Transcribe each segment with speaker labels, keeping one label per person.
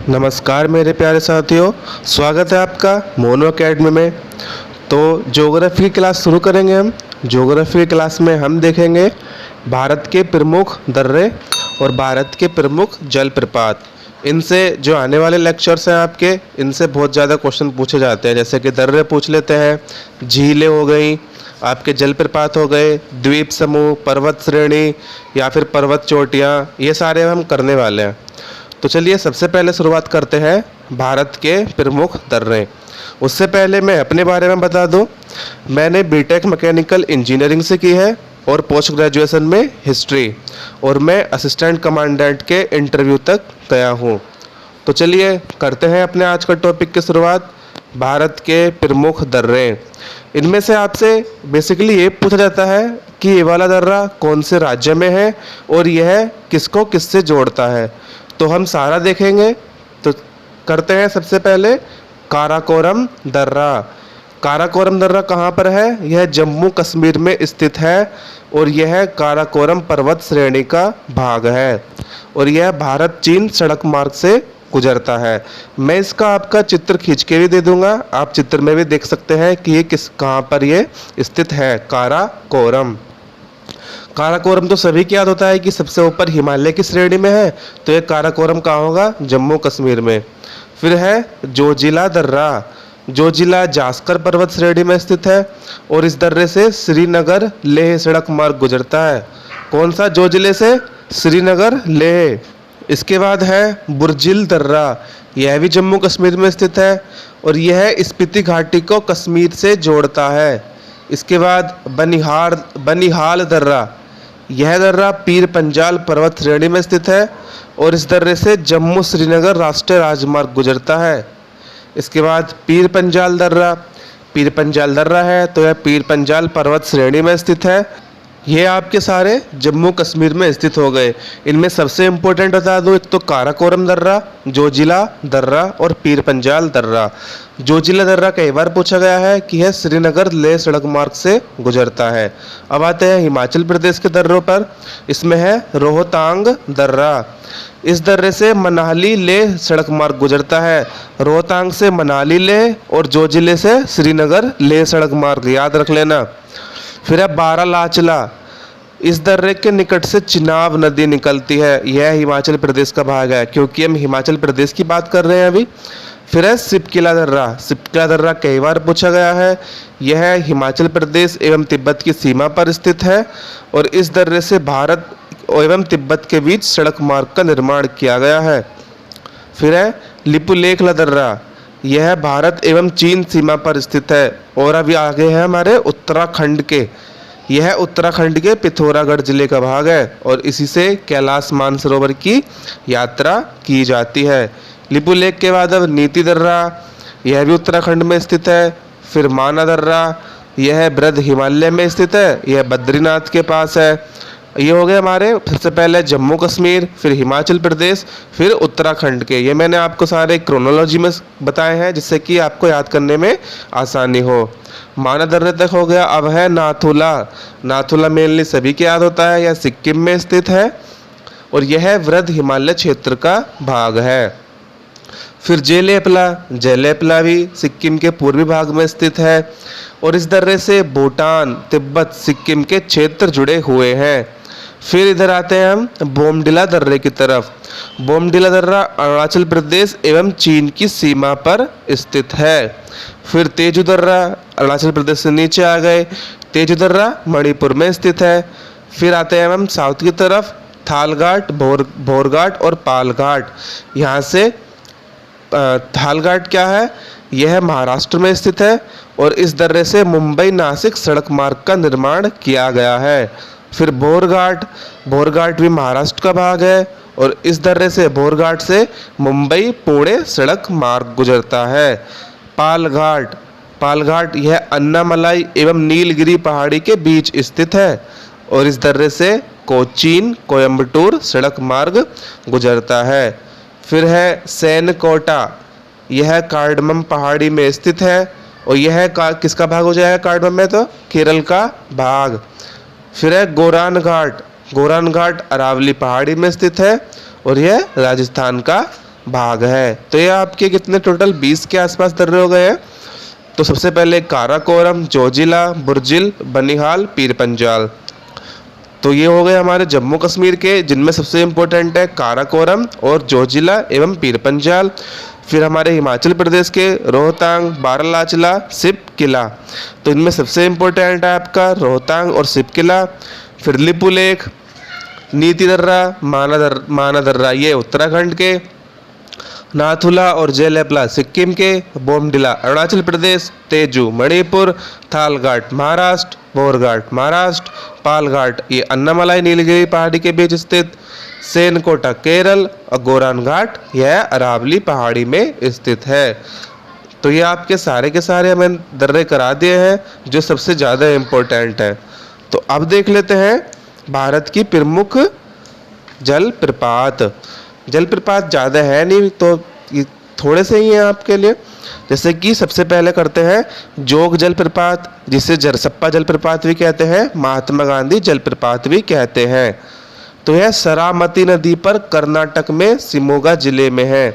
Speaker 1: नमस्कार मेरे प्यारे साथियों, स्वागत है आपका मोनो एकेडमी में। तो ज्योग्राफी की क्लास शुरू करेंगे हम। ज्योग्राफी की क्लास में हम देखेंगे भारत के प्रमुख दर्रे और भारत के प्रमुख जलप्रपात। इनसे जो आने वाले लेक्चर्स हैं आपके, इनसे बहुत ज़्यादा क्वेश्चन पूछे जाते हैं। जैसे कि दर्रे पूछ लेते हैं, झीलें हो गई, आपके जलप्रपात हो गए, द्वीप समूह, पर्वत श्रेणी या फिर पर्वत चोटियाँ, ये सारे हम करने वाले हैं। तो चलिए सबसे पहले शुरुआत करते हैं भारत के प्रमुख दर्रे। उससे पहले मैं अपने बारे में बता दूं, मैंने बीटेक मैकेनिकल इंजीनियरिंग से की है और पोस्ट ग्रेजुएशन में हिस्ट्री, और मैं असिस्टेंट कमांडेंट के इंटरव्यू तक गया हूं। तो चलिए करते हैं अपने आज का टॉपिक की शुरुआत, भारत के प्रमुख दर्रे। इनमें से आपसे बेसिकली ये पूछा जाता है कि ये वाला दर्रा कौन से राज्य में है और यह किसको किससे जोड़ता है। तो हम सारा देखेंगे। तो करते हैं सबसे पहले काराकोरम दर्रा। काराकोरम दर्रा कहाँ पर है? यह जम्मू कश्मीर में स्थित है और यह काराकोरम पर्वत श्रेणी का भाग है और यह भारत चीन सड़क मार्ग से गुजरता है। मैं इसका आपका चित्र खींच के भी दे दूंगा, आप चित्र में भी देख सकते हैं कि ये कहाँ पर ये स्थित है। काराकोरम काराकोरम तो सभी को याद होता है कि सबसे ऊपर हिमालय की श्रेणी में है, तो ये काराकोरम कहाँ होगा? जम्मू कश्मीर में। फिर है जोजिला दर्रा। जोजिला जास्कर पर्वत श्रेणी में स्थित है और इस दर्रे से श्रीनगर लेह सड़क मार्ग गुजरता है। कौन सा? जोजिले से श्रीनगर लेह। इसके बाद है बुर्जिल दर्रा। यह भी जम्मू कश्मीर में स्थित है और यह स्पीति घाटी को कश्मीर से जोड़ता है। इसके बाद बनिहाल दर्रा। यह दर्रा पीर पंजाल पर्वत श्रेणी में स्थित है और इस दर्रे से जम्मू श्रीनगर राष्ट्रीय राजमार्ग गुजरता है। इसके बाद पीर पंजाल दर्रा। पीर पंजाल दर्रा है तो यह पीर पंजाल पर्वत श्रेणी में स्थित है। ये आपके सारे जम्मू कश्मीर में स्थित हो गए। इनमें सबसे इम्पोर्टेंट बता दूं, एक तो काराकोरम दर्रा, जोजिला दर्रा और पीर पंजाल दर्रा। जोजिला दर्रा कई बार पूछा गया है कि यह श्रीनगर लेह सड़क मार्ग से गुजरता है। अब आते हैं हिमाचल प्रदेश के दर्रों पर। इसमें है रोहतांग दर्रा। इस दर्रे से मनाली लेह सड़क मार्ग गुजरता है। रोहतांग से मनाली लेह और जोजिले से श्रीनगर लेह सड़क मार्ग, याद रख लेना। फिर है बारालाचला। इस दर्रे के निकट से चिनाब नदी निकलती है। यह हिमाचल प्रदेश का भाग है क्योंकि हम हिमाचल प्रदेश की बात कर रहे हैं अभी। फिर है सिपकिला दर्रा। सिपकिला दर्रा कई बार पूछा गया है। यह हिमाचल प्रदेश एवं तिब्बत की सीमा पर स्थित है और इस दर्रे से भारत एवं तिब्बत के बीच सड़क मार्ग का निर्माण किया गया है। फिर है लिपुलेखला दर्रा। यह भारत एवं चीन सीमा पर स्थित है और अभी आगे है हमारे उत्तराखंड के। यह उत्तराखंड के पिथौरागढ़ जिले का भाग है और इसी से कैलाश मानसरोवर की यात्रा की जाती है। लिपुलेख के बाद अब नीति दर्रा। यह भी उत्तराखंड में स्थित है। फिर माना दर्रा। यह बृहद हिमालय में स्थित है, यह बद्रीनाथ के पास है। ये हो गए हमारे सबसे पहले जम्मू कश्मीर, फिर हिमाचल प्रदेश, फिर उत्तराखंड के। ये मैंने आपको सारे क्रोनोलॉजी में बताए हैं जिससे कि आपको याद करने में आसानी हो। माना दर्रे तक हो गया। अब है नाथुला। नाथुला मेनली सभी को याद होता है, यह सिक्किम में स्थित है और यह वृहद हिमालय क्षेत्र का भाग है। फिर जेलेपला। जेलेपला भी सिक्किम के पूर्वी भाग में स्थित है और इस दर्रे से भूटान, तिब्बत, सिक्किम के क्षेत्र जुड़े हुए हैं। फिर इधर आते हैं हम बोमडिला दर्रे की तरफ। बोमडिला दर्रा अरुणाचल प्रदेश एवं चीन की सीमा पर स्थित है। फिर तेजू दर्रा। अरुणाचल प्रदेश से नीचे आ गए। तेजू दर्रा मणिपुर में स्थित है। फिर आते हैं हम साउथ की तरफ, थालघाट, भोरघाट और पालघाट। यहाँ से थालघाट क्या है? यह महाराष्ट्र में स्थित है और इस दर्रे से मुंबई नासिक सड़क मार्ग का निर्माण किया गया है। फिर भोरघाट। भोरघाट भी महाराष्ट्र का भाग है और इस दर्रे से भोरघाट से मुंबई पुणे सड़क मार्ग गुजरता है। पालघाट। पालघाट यह अन्नामलाई एवं नीलगिरी पहाड़ी के बीच स्थित है और इस दर्रे से कोचीन, कोयम्बटूर सड़क मार्ग गुजरता है। फिर है सैनकोटा। यह कार्डमम पहाड़ी में स्थित है और यह किसका भाग हो जाएगा? कार्डमम में तो केरल का भाग। फिर है गोरान घाट। गोरान घाट अरावली पहाड़ी में स्थित है और यह राजस्थान का भाग है। तो ये आपके कितने टोटल 20 के आसपास दर्रे हो गए हैं। तो सबसे पहले काराकोरम, जोजिला, बुर्जिल, बनिहाल, पीर पंजाल। तो ये हो गए हमारे जम्मू कश्मीर के, जिनमें सबसे इम्पोर्टेंट है काराकोरम और जोजिला एवं पीर पंजाल। फिर हमारे हिमाचल प्रदेश के रोहतांग, बारालाचला, सिप किला। तो इनमें सबसे इम्पोर्टेंट है आपका रोहतांग और सिप किला। फिर लिपुलेख, नीति दर्रा, माना दर्रा ये उत्तराखंड के, नाथुला और जेलेपला सिक्किम के, बोमडिला अरुणाचल प्रदेश, तेजू मणिपुर, थालघाट महाराष्ट्र, बोरघाट महाराष्ट्र, पालघाट ये अन्नामलाई नीलगिरी पहाड़ी के बीच स्थित, सेनकोटा केरल और गोरान घाट यह अरावली पहाड़ी में स्थित है। तो ये आपके सारे के सारे हमें दर्रे करा दिए हैं जो सबसे ज़्यादा इम्पोर्टेंट है। तो अब देख लेते हैं भारत की प्रमुख जलप्रपात। जलप्रपात ज़्यादा है नहीं, तो ये थोड़े से ही हैं आपके लिए। जैसे कि सबसे पहले करते हैं जोग जलप्रपात, जिसे जरसप्पा जलप्रपात भी कहते हैं, महात्मा गांधी जलप्रपात भी कहते हैं। तो यह सरामती नदी पर कर्नाटक में शिमोगा जिले में है।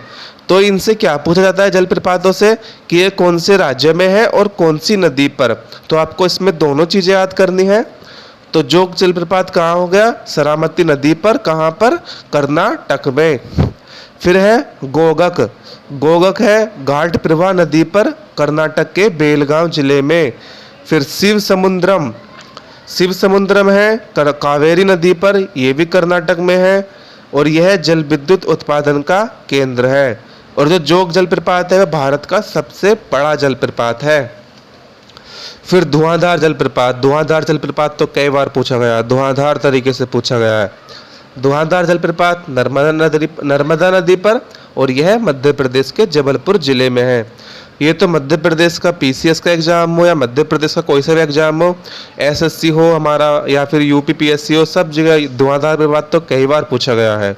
Speaker 1: तो इनसे क्या पूछा जाता है जलप्रपातों से कि ये कौन से राज्य में है और कौन सी नदी पर। तो आपको इसमें दोनों चीज़ें याद करनी है। तो जोग जलप्रपात कहाँ हो गया, सरामती नदी पर, कहाँ पर, कर्नाटक में। फिर है गोगक, गोगक है घाट प्रभा नदी पर, कर्नाटक के बेलगांव जिले में। फिर शिव समुद्रम, शिव समुद्रम है कावेरी नदी पर, यह भी कर्नाटक में है और यह जल विद्युत उत्पादन का केंद्र है। और जो जोग जलप्रपात है वह भारत का सबसे बड़ा जलप्रपात है। फिर धुआंधार जलप्रपात, धुआंधार जलप्रपात तो कई बार पूछा गया, धुआंधार तरीके से पूछा गया है। धुआंधार जलप्रपात नर्मदा नदी पर और यह मध्य प्रदेश के जबलपुर जिले में है। ये तो मध्य प्रदेश का पीसीएस का एग्जाम हो या मध्य प्रदेश का कोई सा भी एग्जाम हो, एसएससी हो हमारा या फिर यूपी पीएससी हो, सब जगह धुआंधार जलप्रपात तो कई बार पूछा गया है।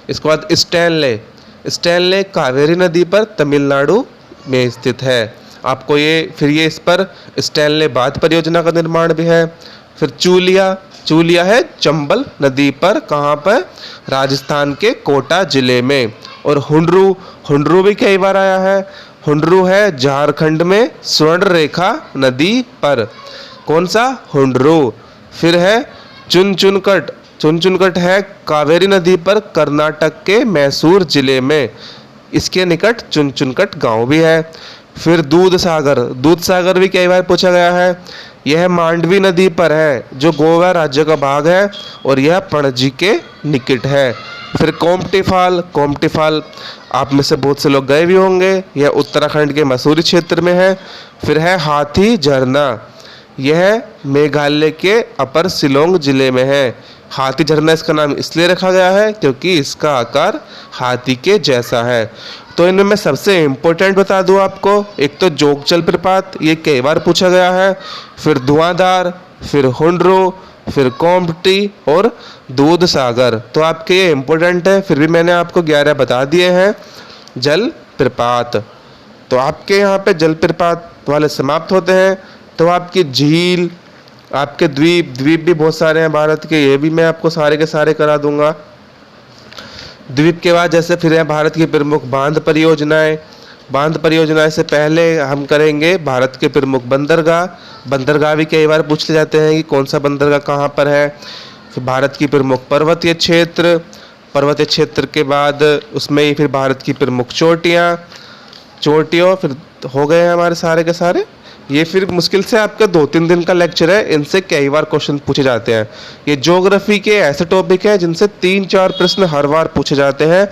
Speaker 1: इसके बाद स्टैनले, स्टैनले कावेरी नदी पर तमिलनाडु में स्थित है। आपको ये फिर ये इस पर स्टैनले बांध परियोजना का निर्माण भी है। फिर चूलिया, चूलिया है चंबल नदी पर, कहाँ पर, राजस्थान के कोटा जिले में। और हुंडरू, हुंडरू भी कई बार आया है। हुंडरू है झारखंड में स्वर्ण रेखा नदी पर, कौन सा, हुंडरू। फिर है चुनचुनकट, चुनचुनकट है कावेरी नदी पर, कर्नाटक के मैसूर जिले में, इसके निकट चुनचुनकट गांव भी है। फिर दूध सागर, दूध सागर भी कई बार पूछा गया है। यह मांडवी नदी पर है जो गोवा राज्य का भाग है और यह पणजी के निकट है। फिर कोमटी फाल, कोमटी फाल आप में से बहुत से लोग गए भी होंगे, यह उत्तराखंड के मसूरी क्षेत्र में है। फिर है हाथी झरना, यह मेघालय के अपर शिलोंग जिले में है। हाथी झरना इसका नाम इसलिए रखा गया है क्योंकि इसका आकार हाथी के जैसा है। तो इनमें मैं सबसे इम्पोर्टेंट बता दूं आपको, एक तो जोग जलप्रपात, ये कई बार पूछा गया है। फिर धुआंधार, फिर हुंडरू, फिर कोमटी और दूध सागर। तो आपके ये इम्पोर्टेंट है, फिर भी मैंने आपको 11 बता दिए हैं जलप्रपात। तो आपके यहाँ पे जलप्रपात वाले समाप्त होते हैं। तो आपकी झील, आपके द्वीप, द्वीप भी बहुत सारे हैं भारत के, ये भी मैं आपको सारे के सारे करा दूंगा। द्वीप के बाद जैसे फिर है भारत की प्रमुख बांध परियोजनाएं। बांध परियोजनाएं से पहले हम करेंगे भारत के प्रमुख बंदरगाह। बंदरगाह भी कई बार पूछ ले जाते हैं कि कौन सा बंदरगाह कहाँ पर है। फिर भारत की प्रमुख पर्वतीय क्षेत्र, पर्वतीय क्षेत्र के बाद उसमें ही फिर भारत की प्रमुख चोटियाँ, चोटियों फिर हो गए हैं हमारे सारे के सारे। ये फिर मुश्किल से आपका 2-3 दिन का लेक्चर है, इनसे कई बार क्वेश्चन पूछे जाते हैं। ये ज्योग्राफी के ऐसे टॉपिक हैं जिनसे 3-4 प्रश्न हर बार पूछे जाते हैं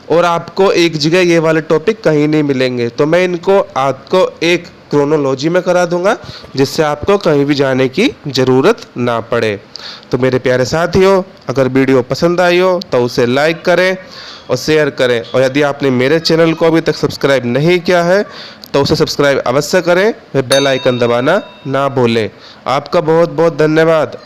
Speaker 1: और आपको एक जगह ये वाले टॉपिक कहीं नहीं मिलेंगे। तो मैं इनको आपको एक क्रोनोलॉजी में करा दूंगा जिससे आपको कहीं भी जाने की ज़रूरत ना पड़े। तो मेरे प्यारे साथियों, अगर वीडियो पसंद आई हो तो उसे लाइक करें और शेयर करें, और यदि आपने मेरे चैनल को अभी तक सब्सक्राइब नहीं किया है तो उसे सब्सक्राइब अवश्य करें, वे बेल आइकन दबाना ना भूलें। आपका बहुत बहुत धन्यवाद।